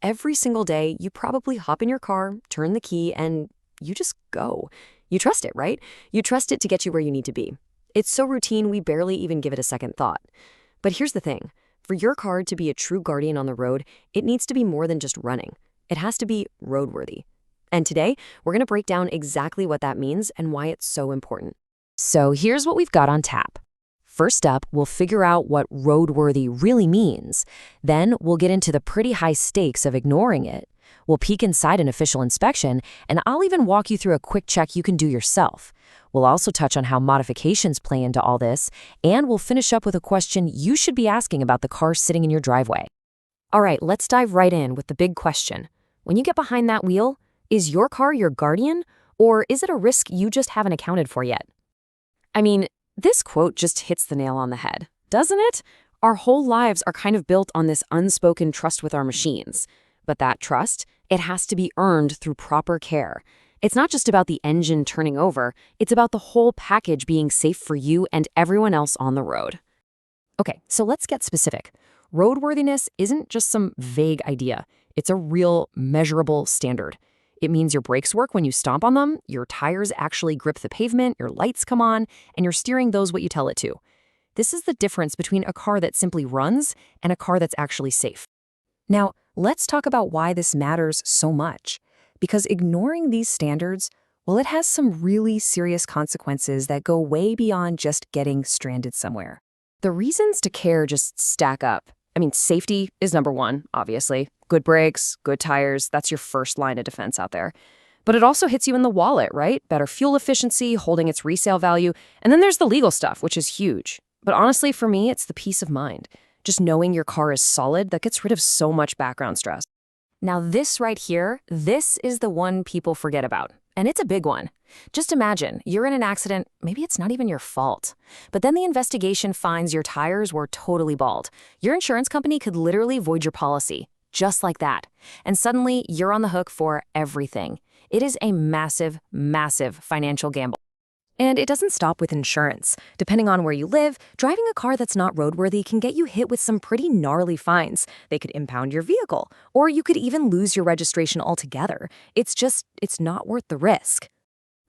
Every single day, you probably hop in your car, turn the key, and you just go. You trust it, right? You trust it to get you where you need to be. It's so routine, we barely even give it a second thought. But here's the thing. For your car to be a true guardian on the road, it needs to be more than just running. It has to be roadworthy. And today, we're going to break down exactly what that means and why it's so important. So here's what we've got on tap. First up, we'll figure out what roadworthy really means. Then we'll get into the pretty high stakes of ignoring it. We'll peek inside an official inspection, and I'll even walk you through a quick check you can do yourself. We'll also touch on how modifications play into all this, and we'll finish up with a question you should be asking about the car sitting in your driveway. All right, let's dive right in with the big question. When you get behind that wheel, is your car your guardian, or is it a risk you just haven't accounted for yet? I mean, this quote just hits the nail on the head, doesn't it? Our whole lives are kind of built on this unspoken trust with our machines. But that trust, it has to be earned through proper care. It's not just about the engine turning over, it's about the whole package being safe for you and everyone else on the road. Okay, so let's get specific. Roadworthiness isn't just some vague idea. It's a real, measurable standard. It means your brakes work when you stomp on them, your tires actually grip the pavement, your lights come on, and your steering does what you tell it to. This is the difference between a car that simply runs and a car that's actually safe. Now, let's talk about why this matters so much. Because ignoring these standards, well, it has some really serious consequences that go way beyond just getting stranded somewhere. The reasons to care just stack up. I mean, safety is number one, obviously. Good brakes, good tires, that's your first line of defense out there. But it also hits you in the wallet, right? Better fuel efficiency, holding its resale value. And then there's the legal stuff, which is huge. But honestly, for me, it's the peace of mind. Just knowing your car is solid, that gets rid of so much background stress. Now this right here, this is the one people forget about. And it's a big one. Just imagine, you're in an accident, maybe it's not even your fault. But then the investigation finds your tires were totally bald. Your insurance company could literally void your policy, just like that. And suddenly, you're on the hook for everything. It is a massive, massive financial gamble. And it doesn't stop with insurance. Depending on where you live, driving a car that's not roadworthy can get you hit with some pretty gnarly fines. They could impound your vehicle, or you could even lose your registration altogether. It's not worth the risk.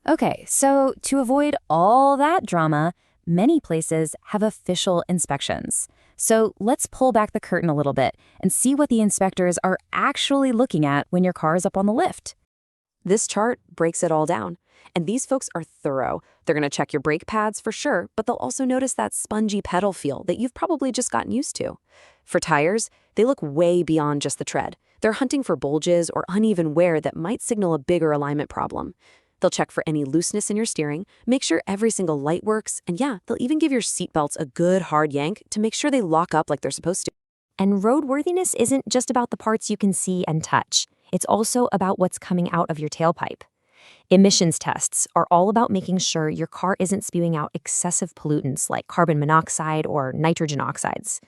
Okay, so to avoid all that drama, many places have official inspections. So let's pull back the curtain a little bit and see what the inspectors are actually looking at when your car is up on the lift. This chart breaks it all down. And these folks are thorough. They're going to check your brake pads for sure, but they'll also notice that spongy pedal feel that you've probably just gotten used to. For tires, they look way beyond just the tread. They're hunting for bulges or uneven wear that might signal a bigger alignment problem. They'll check for any looseness in your steering, make sure every single light works, and yeah, they'll even give your seatbelts a good hard yank to make sure they lock up like they're supposed to. And roadworthiness isn't just about the parts you can see and touch. It's also about what's coming out of your tailpipe. Emissions tests are all about making sure your car isn't spewing out excessive pollutants like carbon monoxide or nitrogen oxides.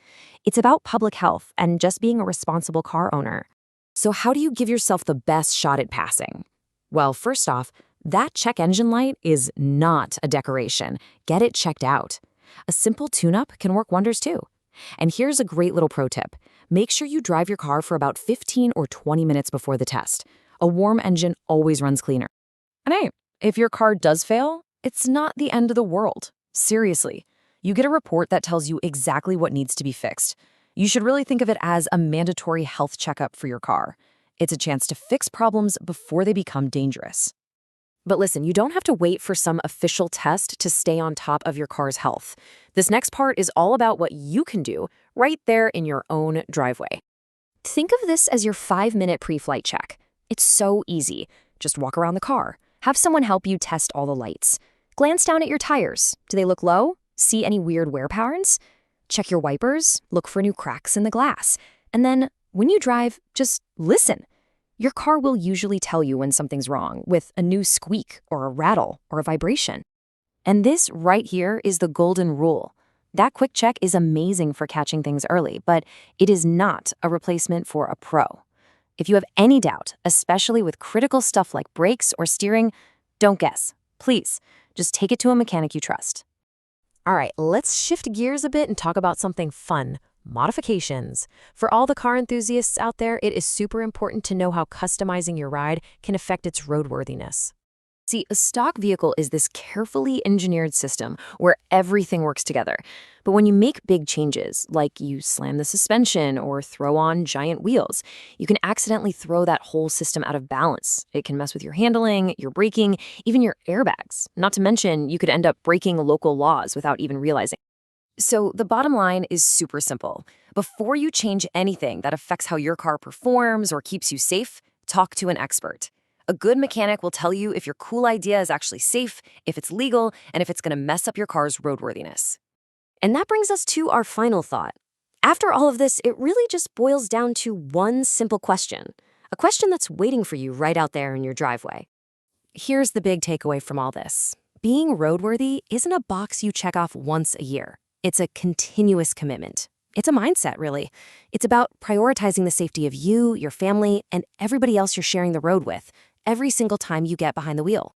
It's about public health and just being a responsible car owner. So how do you give yourself the best shot at passing? Well, first off, that check engine light is not a decoration. Get it checked out. A simple tune-up can work wonders too. And here's a great little pro tip. Make sure you drive your car for about 15 or 20 minutes before the test. A warm engine always runs cleaner. And hey, if your car does fail, it's not the end of the world. Seriously, you get a report that tells you exactly what needs to be fixed. You should really think of it as a mandatory health checkup for your car. It's a chance to fix problems before they become dangerous. But listen, you don't have to wait for some official test to stay on top of your car's health. This next part is all about what you can do right there in your own driveway. Think of this as your 5-minute pre-flight check. It's so easy. Just walk around the car. Have someone help you test all the lights. Glance down at your tires. Do they look low? See any weird wear patterns? Check your wipers. Look for new cracks in the glass. And then, when you drive, just listen. Your car will usually tell you when something's wrong with a new squeak or a rattle or a vibration. And this right here is the golden rule. That quick check is amazing for catching things early, but it is not a replacement for a pro. If you have any doubt, especially with critical stuff like brakes or steering, don't guess. Please, just take it to a mechanic you trust. All right, let's shift gears a bit and talk about something fun, Modifications. For all the car enthusiasts out there, it is super important to know how customizing your ride can affect its roadworthiness. See, a stock vehicle is this carefully engineered system where everything works together. But when you make big changes, like you slam the suspension or throw on giant wheels, you can accidentally throw that whole system out of balance. It can mess with your handling, your braking, even your airbags. Not to mention, you could end up breaking local laws without even realizing. So the bottom line is super simple. Before you change anything that affects how your car performs or keeps you safe, talk to an expert. A good mechanic will tell you if your cool idea is actually safe, if it's legal, and if it's going to mess up your car's roadworthiness. And that brings us to our final thought. After all of this, it really just boils down to one simple question. A question that's waiting for you right out there in your driveway. Here's the big takeaway from all this. Being roadworthy isn't a box you check off once a year. It's a continuous commitment. It's a mindset, really. It's about prioritizing the safety of you, your family, and everybody else you're sharing the road with every single time you get behind the wheel.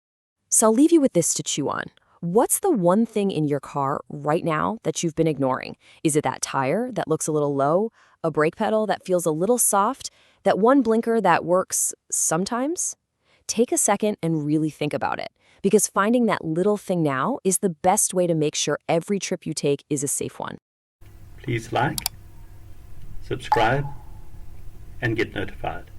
So I'll leave you with this to chew on. What's the one thing in your car right now that you've been ignoring? Is it that tire that looks a little low, a brake pedal that feels a little soft, that one blinker that works sometimes? Take a second and really think about it, because finding that little thing now is the best way to make sure every trip you take is a safe one. Please like, subscribe, and get notified.